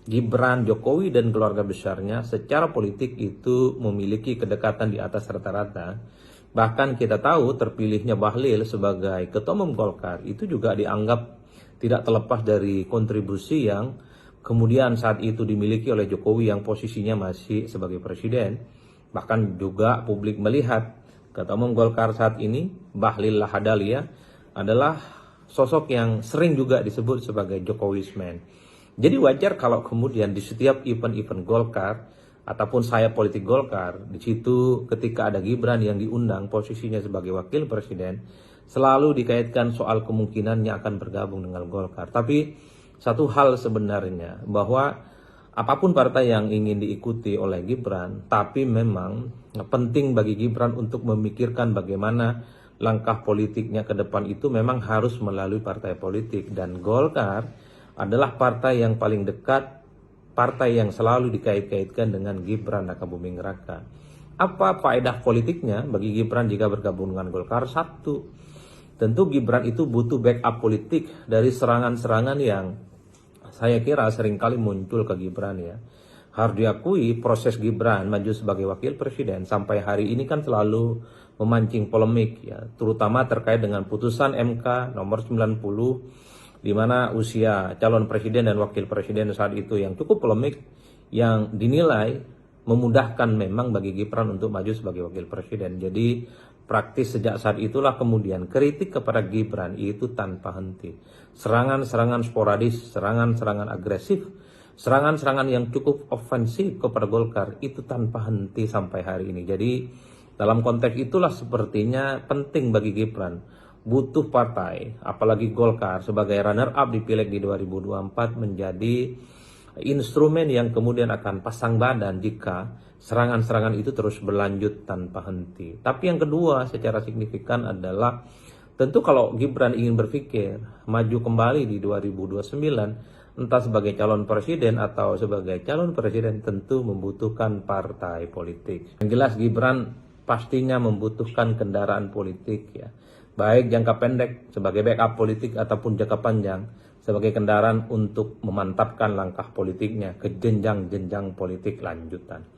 Gibran, Jokowi, dan keluarga besarnya secara politik itu memiliki kedekatan di atas rata-rata. Bahkan kita tahu terpilihnya Bahlil sebagai Ketua Umum Golkar itu juga dianggap tidak terlepas dari kontribusi yang kemudian saat itu dimiliki oleh Jokowi yang posisinya masih sebagai presiden. Bahkan juga publik melihat Ketua Umum Golkar saat ini, Bahlil Lahadalia, adalah sosok yang sering juga disebut sebagai Jokowisman. Jadi wajar kalau kemudian di setiap event-event Golkar ataupun sayap politik Golkar, di situ ketika ada Gibran yang diundang posisinya sebagai wakil presiden, selalu dikaitkan soal kemungkinannya akan bergabung dengan Golkar. Tapi satu hal sebenarnya, bahwa apapun partai yang ingin diikuti oleh Gibran, tapi memang penting bagi Gibran untuk memikirkan bagaimana langkah politiknya ke depan itu memang harus melalui partai politik. Dan Golkar adalah partai yang paling dekat, partai yang selalu dikait-kaitkan dengan Gibran Rakabuming Raka. Apa faedah politiknya bagi Gibran jika bergabung dengan Golkar? Satu, tentu Gibran itu butuh backup politik dari serangan-serangan yang saya kira seringkali muncul ke Gibran ya. Harus diakui proses Gibran maju sebagai wakil presiden sampai hari ini kan selalu memancing polemik ya, terutama terkait dengan putusan MK nomor 90 di mana usia calon presiden dan wakil presiden saat itu yang cukup polemik, yang dinilai memudahkan memang bagi Gibran untuk maju sebagai wakil presiden. Jadi praktis sejak saat itulah kemudian kritik kepada Gibran itu tanpa henti. Serangan-serangan sporadis, serangan-serangan agresif, serangan-serangan yang cukup ofensif kepada Golkar itu tanpa henti sampai hari ini. Jadi dalam konteks itulah sepertinya penting bagi Gibran, butuh partai, apalagi Golkar sebagai runner-up di Pileg di 2024 menjadi instrumen yang kemudian akan pasang badan jika serangan-serangan itu terus berlanjut tanpa henti. Tapi yang kedua secara signifikan adalah tentu kalau Gibran ingin berpikir maju kembali di 2029, entah sebagai calon presiden atau sebagai calon presiden, tentu membutuhkan partai politik. Yang jelas Gibran pastinya membutuhkan kendaraan politik ya, baik jangka pendek sebagai backup politik ataupun jangka panjang sebagai kendaraan untuk memantapkan langkah politiknya ke jenjang-jenjang politik lanjutan.